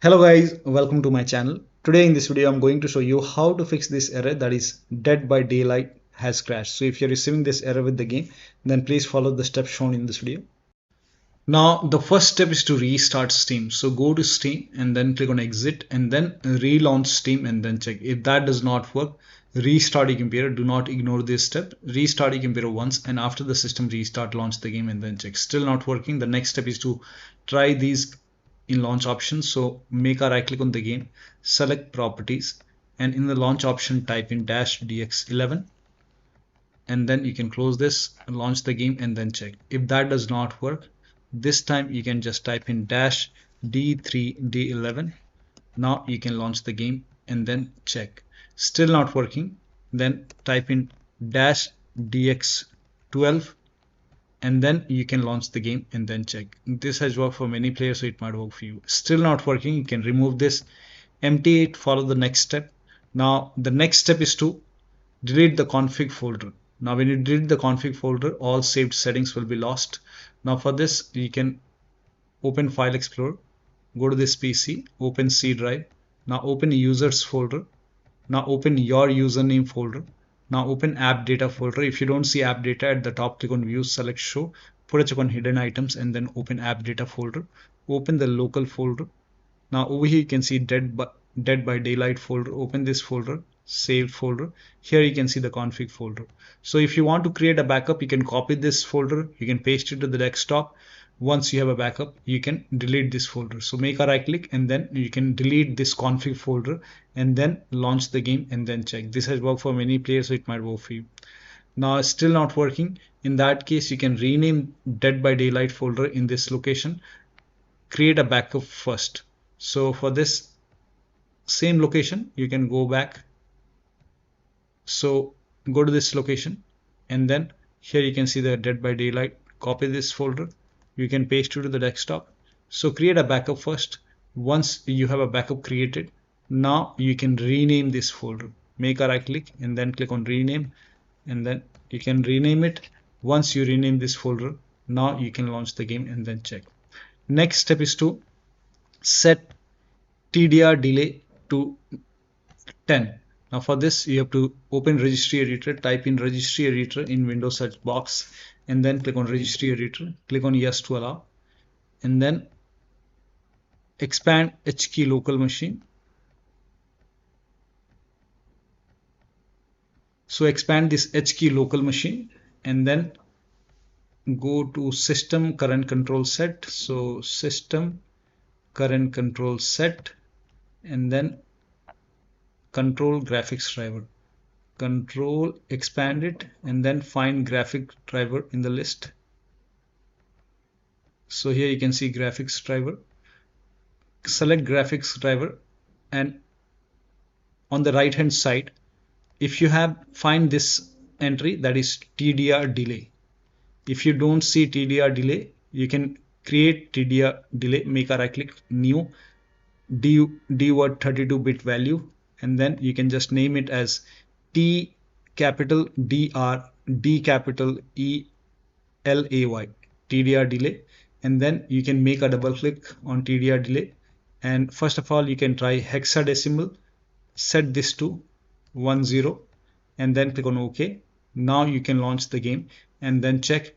Hello guys, welcome to my channel. Today in this video I'm going to show you how to fix this error, that is Dead by Daylight has crashed. So if you're receiving this error with the game, then please follow the steps shown in this video. Now the first step is to restart Steam. So go to Steam and then click on exit and then relaunch Steam and then check. If that does not work, restart your computer. Do not ignore this step. Restart your computer once and after the system restart, launch the game and then check. Still not working. The next step is to try these in launch options. So make a right click on the game, select properties, and in the launch option type in -dx11 and then you can close this, launch the game and then check. If that does not work, this time you can just type in -d3d11. Now you can launch the game and then check. Still not working, then type in -dx12 and then you can launch the game and then check. This has worked for many players, so it might work for you. Still not working, you can remove this, empty it, follow the next step. Now the next step is to delete the config folder. Now when you delete the config folder, all saved settings will be lost. Now for this you can open File Explorer, go to this PC, open C drive. Now open users folder. Now open your username folder. Now open app data folder. If you don't see app data at the top, click on view, select show, put a check on hidden items and then open app data folder. Open the local folder. Now over here you can see Dead by Daylight folder. Open this folder, saved folder. Here you can see the config folder. So if you want to create a backup, you can copy this folder, you can paste it to the desktop. Once you have a backup, you can delete this folder. So make a right click and then you can delete this config folder and then launch the game and then check. This has worked for many players, so it might work for you. Now it's still not working. In that case, you can rename Dead by Daylight folder in this location. Create a backup first. So for this same location, you can go back. So go to this location and then here you can see the Dead by Daylight. Copy this folder. You can paste it to the desktop. So create a backup first. Once you have a backup created, now you can rename this folder. Make a right click and then click on rename and then you can rename it. Once you rename this folder, now you can launch the game and then check. Next step is to set TdrDelay to 10. Now for this you have to open Registry Editor, type in Registry Editor in Windows search box and then click on Registry Editor, click on yes to allow and then expand HKey local machine. So expand this HKey local machine and then go to System CurrentControlSet. So System CurrentControlSet and then Control Graphics Driver. Control, expand it and then find graphics driver in the list. So here you can see graphics driver. Select graphics driver and on the right hand side, if you have, find this entry, that is TdrDelay. If you don't see TdrDelay, you can create TdrDelay, make a right click, new, D word 32-bit value and then you can just name it as T capital DR D capital E LAY, TdrDelay, and then you can make a double click on TdrDelay and first of all you can try hexadecimal, set this to 10 and then click on OK. Now you can launch the game and then check.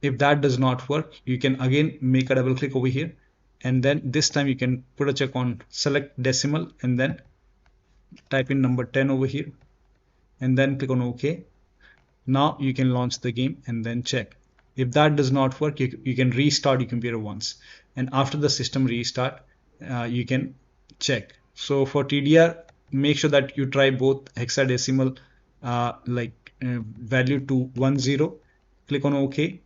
If that does not work, you can again make a double click over here and then this time you can put a check on select decimal and then type in number 10 over here and then click on OK. Now you can launch the game and then check. If that does not work, you can restart your computer once and after the system restart you can check. So for TDR, make sure that you try both hexadecimal value to 10, click on OK,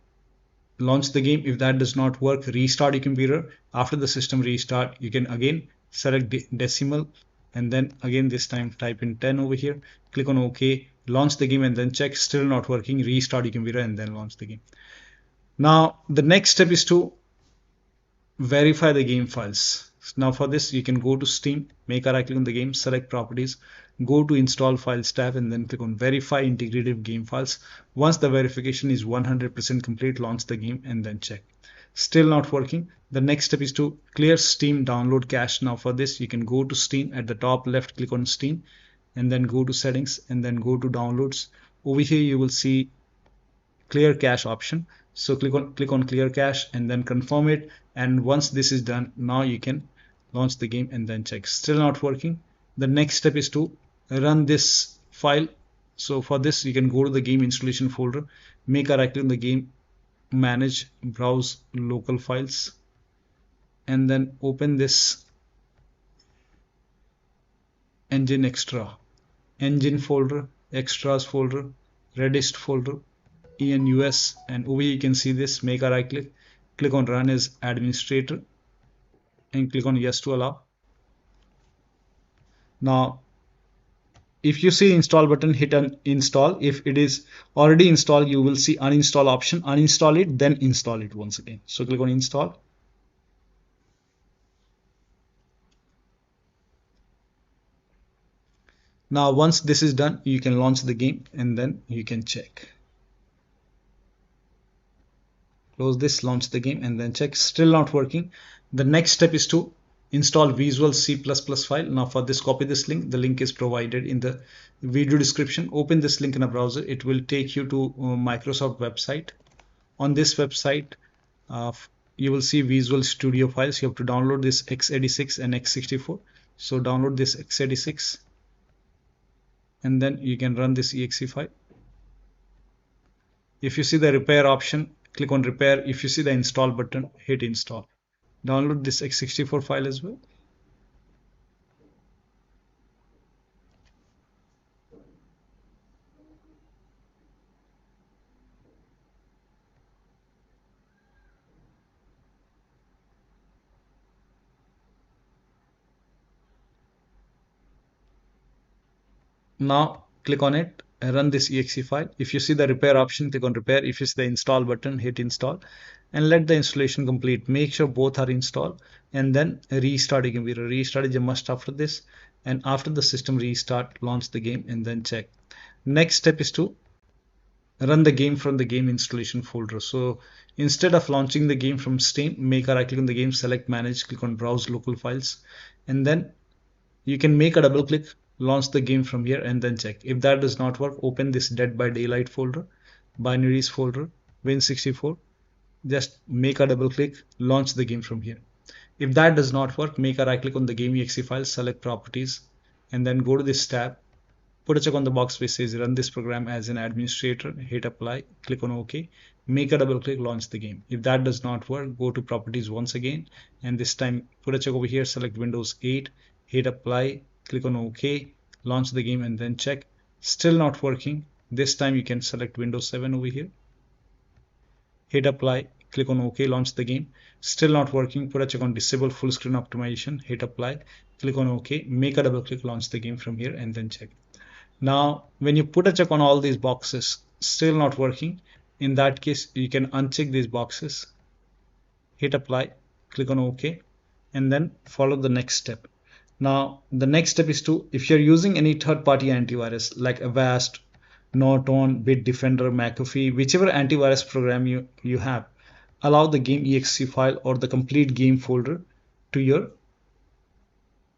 launch the game. If that does not work, restart your computer. After the system restart, you can again select decimal and then again this time type in 10 over here, click on OK, launch the game and then check. Still not working, restart your computer and then launch the game. Now the next step is to verify the game files. Now for this you can go to Steam, make a right click on the game, select properties, go to install files tab and then click on verify integrated game files. Once the verification is 100% complete, launch the game and then check. Still not working. The next step is to clear Steam download cache. Now for this, you can go to Steam. At the top left, click on Steam and then go to settings and then go to downloads. Over here you will see clear cache option. So click on clear cache and then confirm it. And once this is done, now you can launch the game and then check. Still not working. The next step is to run this file. So for this, you can go to the game installation folder, make a right click on the game, manage, browse local files, and then open this engine folder, extras folder, Redist folder, enus, and over here you can see this. Make a right click on run as administrator and click on yes to allow. Now if you see install button, hit install. If it is already installed, you will see uninstall option. Uninstall it, then install it once again. So click on install. Now once this is done, you can launch the game and then you can check. Close this, launch the game and then check. Still not working. The next step is to install Visual C++ file. Now for this, copy this link. The link is provided in the video description. Open this link in a browser. It will take you to Microsoft website. On this website, you will see Visual Studio files. You have to download this x86 and x64. So download this x86 and then you can run this exe file. If you see the repair option, click on repair. If you see the install button, hit install. Download this x64 file as well. Now click on it, run this exe file. If you see the repair option, click on repair. If you see the install button, hit install and let the installation complete. Make sure both are installed and then restart your computer. Restart is a must after this, and after the system restart, launch the game and then check. Next step is to run the game from the game installation folder. So instead of launching the game from Steam, make a right click on the game, select manage, click on browse local files, and then you can make a double click, launch the game from here and then check. If that does not work, open this DeadByDaylight folder, binaries folder, Win64. Just make a double click, launch the game from here. If that does not work, make a right click on the game exe file, select properties, and then go to this tab, put a check on the box which says run this program as an administrator, hit apply, click on OK, make a double click, launch the game. If that does not work, go to properties once again, and this time put a check over here, select Windows 8, hit apply, click on OK, launch the game and then check. Still not working. This time you can select Windows 7 over here, hit apply, click on OK, launch the game. Still not working. Put a check on disable full screen optimization, hit apply, click on OK, make a double click, launch the game from here and then check. Now when you put a check on all these boxes, still not working, in that case you can uncheck these boxes, hit apply, click on OK, and then follow the next step. Now the next step is to, if you're using any third-party antivirus like Avast, Norton, Bitdefender, McAfee, whichever antivirus program you have, allow the game exe file or the complete game folder to your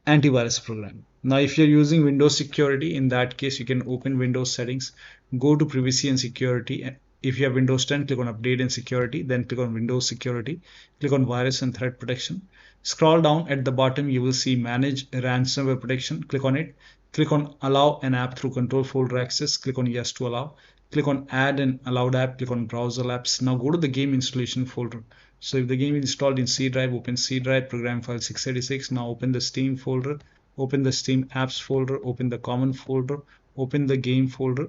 antivirus program. Now if you're using Windows security, in that case you can open Windows settings, go to privacy and security. If you have Windows 10, click on update and security, then click on Windows security, click on virus and threat protection. Scroll down at the bottom, you will see manage ransomware protection, click on it, click on allow an app through control folder access, click on yes to allow, click on add an allowed app, click on browser apps. Now go to the game installation folder. So if the game is installed in C drive, open C drive, program file 686. Now open the Steam folder, open the Steam apps folder, open the common folder, open the game folder,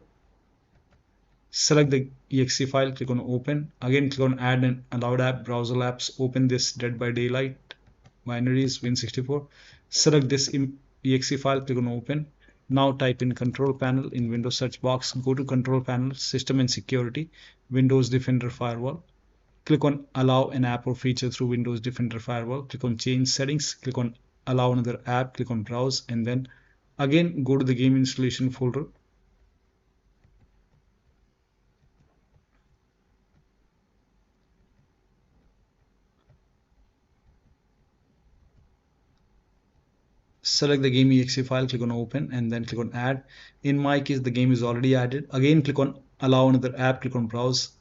select the exe file, click on open, again click on add an allowed app, browser apps, open this DeadByDaylight, binaries, Win64, select this exe file, click on open. Now type in control panel in Windows search box, go to control panel, system and security, Windows Defender Firewall, click on allow an app or feature through Windows Defender Firewall, click on change settings, click on allow another app, click on browse, and then again go to the game installation folder. select the game exe file, click on open, and then click on add. In my case, the game is already added. Again, click on allow another app, click on browse,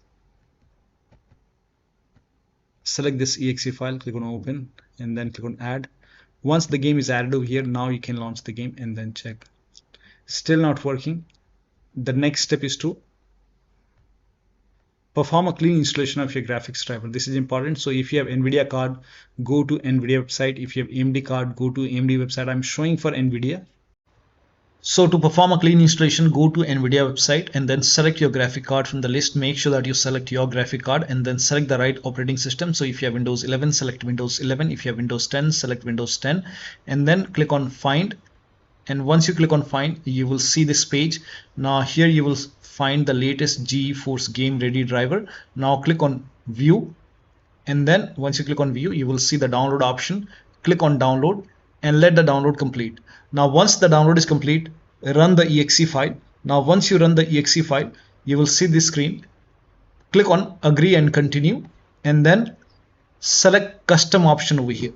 select this exe file, click on open, and then click on add. Once the game is added over here, now you can launch the game and then check. Still not working. The next step is to perform a clean installation of your graphics driver. This is important. So if you have NVIDIA card, go to NVIDIA website. If you have AMD card, go to AMD website. I'm showing for NVIDIA. So to perform a clean installation, go to NVIDIA website and then select your graphic card from the list. Make sure that you select your graphic card and then select the right operating system. So if you have Windows 11, select Windows 11. If you have Windows 10, select Windows 10 and then click on find. And once you click on find, you will see this page. Now here you will find the latest GeForce Game Ready driver. Now click on view, and then once you click on view, you will see the download option. Click on download and let the download complete. Now once the download is complete, run the exe file. Now once you run the exe file, you will see this screen. Click on agree and continue, and then select custom option over here.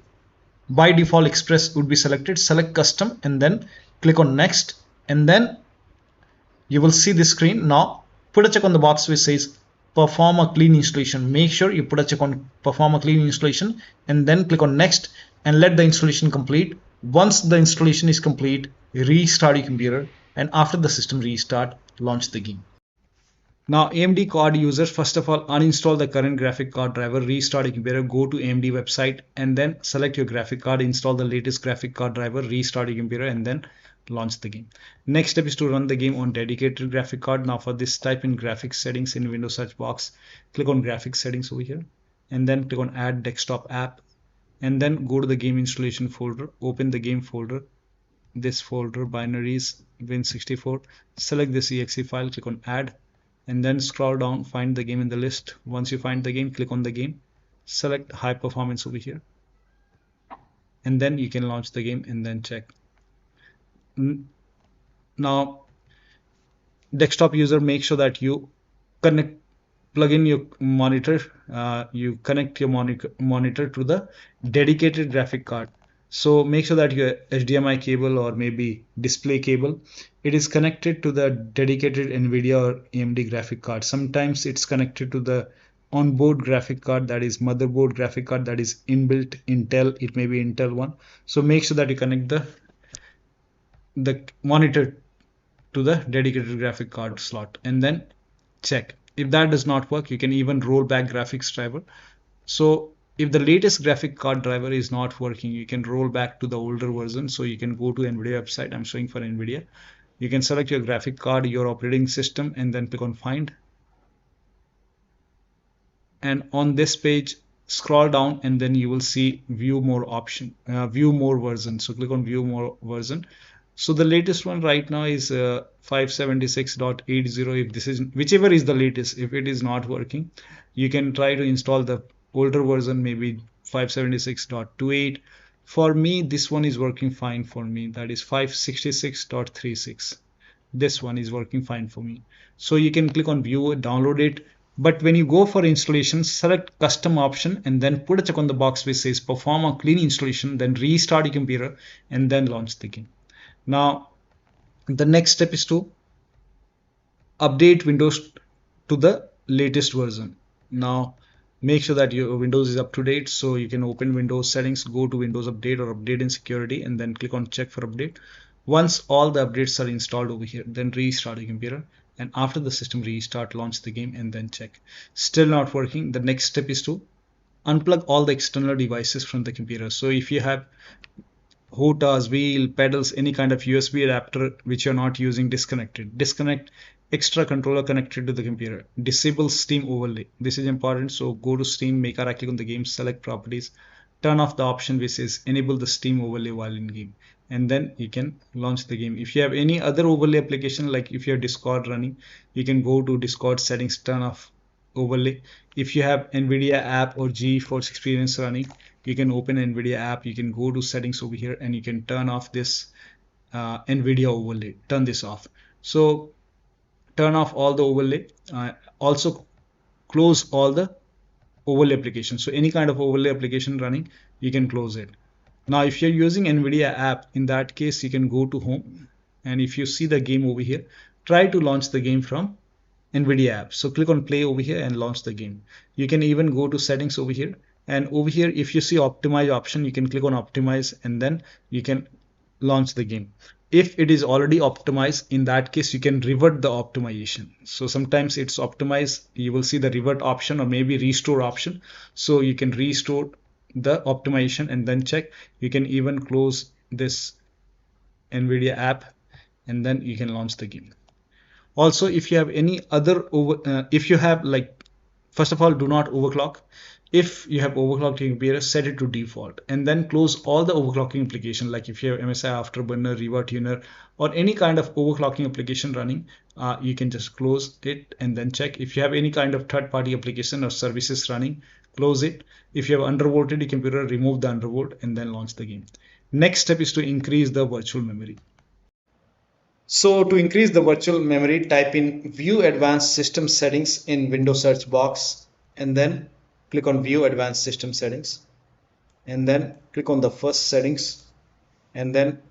By default Express would be selected. Select custom and then click on next, and then you will see this screen. Now put a check on the box which says perform a clean installation. Make sure you put a check on perform a clean installation and then click on next and let the installation complete. Once the installation is complete, restart your computer, and after the system restart, launch the game. Now AMD card users, first of all, uninstall the current graphic card driver, restart your computer, go to AMD website and then select your graphic card, install the latest graphic card driver, restart your computer and then launch the game. Next step is to run the game on dedicated graphic card. Now for this, type in graphics settings in Windows search box, click on graphics settings over here and then click on add desktop app and then go to the game installation folder, open the game folder, this folder binaries Win64, select this exe file, click on add and then scroll down, find the game in the list. Once you find the game, click on the game, select high performance over here and then you can launch the game and then check. Now desktop user, make sure that you plug in your monitor, you connect your monitor to the dedicated graphic card. So make sure that your HDMI cable or maybe display cable, it is connected to the dedicated NVIDIA or AMD graphic card. Sometimes it's connected to the onboard graphic card, that is motherboard graphic card, that is inbuilt Intel, it may be Intel one. So make sure that you connect the monitor to the dedicated graphic card slot and then check. If that does not work, you can even roll back graphics driver. So if the latest graphic card driver is not working, you can roll back to the older version. So you can go to NVIDIA website. I'm showing for NVIDIA. You can select your graphic card, your operating system, and then click on find. And on this page, scroll down and then you will see view more option, view more version. So click on view more version. So the latest one right now is 576.80. If this is whichever is the latest, if it is not working, you can try to install the older version, maybe 576.28. For me, this one is working fine for me. That is 566.36. This one is working fine for me. So you can click on view, download it. But when you go for installation, select custom option and then put a check on the box which says perform a clean installation, then restart your computer and then launch the game. Now the next step is to update Windows to the latest version. Now make sure that your Windows is up to date. So you can open Windows settings, go to Windows update or update in security and then click on check for update. Once all the updates are installed over here, then restart your computer, and after the system restart, launch the game and then check. Still not working. The next step is to unplug all the external devices from the computer. So if you have HOTAs, wheel, pedals, any kind of USB adapter which you're not using, disconnect extra controller connected to the computer. Disable Steam overlay. This is important. So go to Steam, make a right click on the game, select properties, turn off the option which says enable the Steam overlay while in game, and then you can launch the game. If you have any other overlay application, like if you have Discord running, you can go to Discord settings, turn off overlay. If you have NVIDIA app or GeForce Experience running, you can open NVIDIA app, you can go to settings over here and you can turn off this NVIDIA overlay, turn this off. So turn off all the overlay, also close all the overlay applications. So any kind of overlay application running, you can close it. Now if you're using NVIDIA app, in that case you can go to home, and if you see the game over here, try to launch the game from NVIDIA app. So click on play over here and launch the game. You can even go to settings over here, and over here if you see optimize option, you can click on optimize and then you can launch the game. If it is already optimized, in that case you can revert the optimization. So sometimes it's optimized, you will see the revert option or maybe restore option, so you can restore the optimization and then check. You can even close this NVIDIA app and then you can launch the game. Also, if you have any other if you have like, first of all, do not overclock. If you have overclocked your computer, set it to default and then close all the overclocking application. Like if you have MSI Afterburner, RivaTuner, or any kind of overclocking application running, you can just close it and then check. If you have any kind of third-party application or services running, close it. If you have undervolted your computer, remove the undervolt and then launch the game. Next step is to increase the virtual memory. So to increase the virtual memory, type in View Advanced System Settings in Windows search box and then click on View Advanced System Settings and then click on the first settings and then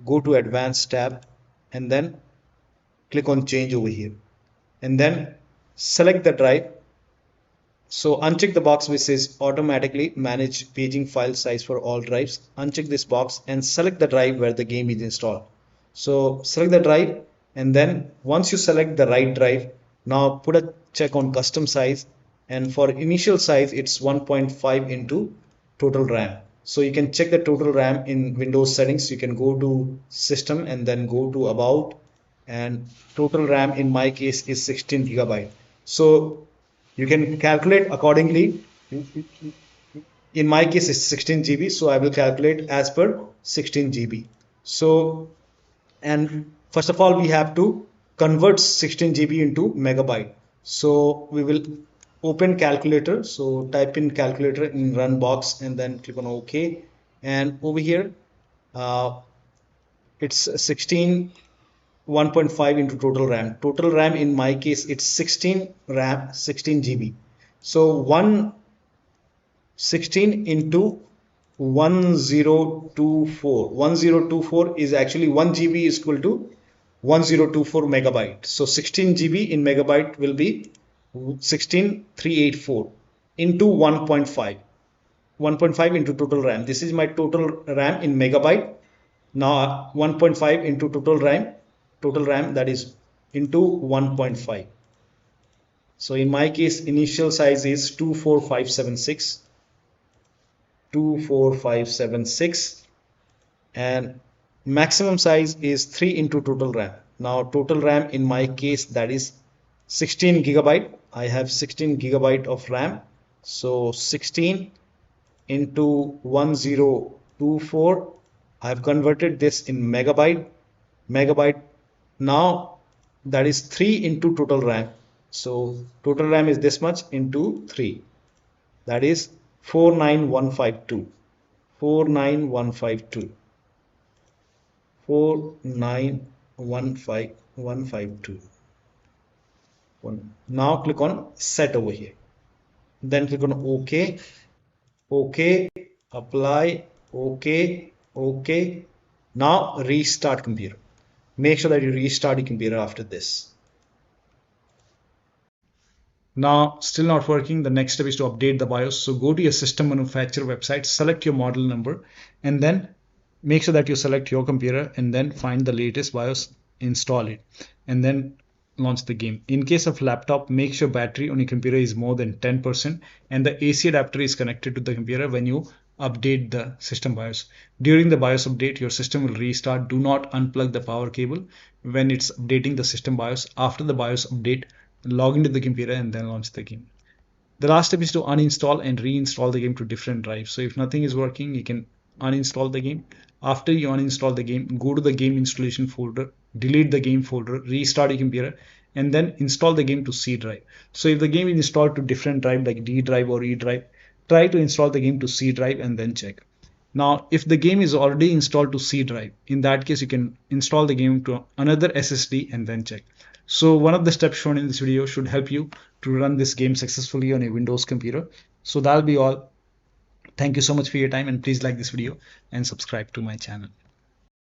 go to Advanced tab and then click on Change over here and then select the drive. So uncheck the box which says automatically manage paging file size for all drives. Uncheck this box and select the drive where the game is installed. So select the drive and then once you select the right drive, now put a check on custom size, and for initial size it's 1.5 into total RAM. So you can check the total RAM in Windows settings. You can go to system and then go to about, and total RAM in my case is 16 GB. So you can calculate accordingly. In my case it's 16 GB, so I will calculate as per 16 GB. So, and first of all we have to convert 16 GB into megabyte. So we will open calculator. So type in calculator in run box and then click on OK. And over here it's 16 1.5 into total RAM. Total RAM in my case it's 16 RAM 16 GB. So 16 into 1024 is actually 1 GB is equal to 1024 megabyte. So 16 GB in megabyte will be 16384 into 1.5 into total RAM. This is my total RAM in megabyte. Now 1.5 into total RAM that is into 1.5. So in my case initial size is 24576 and maximum size is 3 into total RAM. Now total RAM in my case that is 16 GB. I have 16 GB of RAM. So 16 into 1024, I have converted this in megabyte. Now that is 3 into total RAM. So total RAM is this much into 3, that is 49152. Now click on set over here, then click on OK, apply, OK. Now restart computer. Make sure that you restart your computer after this. Now still not working. The next step is to update the BIOS. So go to your system manufacturer website, select your model number, and then make sure that you select your computer and then find the latest BIOS, install it, and then launch the game. In case of laptop, make sure battery on your computer is more than 10% and the AC adapter is connected to the computer when you update the system BIOS. During the BIOS update, your system will restart. Do not unplug the power cable when it's updating the system BIOS. After the BIOS update, log into the computer and then launch the game. The last step is to uninstall and reinstall the game to different drives. So if nothing is working, you can uninstall the game. After you uninstall the game, go to the game installation folder, delete the game folder, restart your computer, and then install the game to C drive. So if the game is installed to different drive like D drive or E drive, try to install the game to C drive and then check. Now, if the game is already installed to C drive, in that case, you can install the game to another SSD and then check. So one of the steps shown in this video should help you to run this game successfully on a Windows computer. So that'll be all. Thank you so much for your time, and please like this video and subscribe to my channel.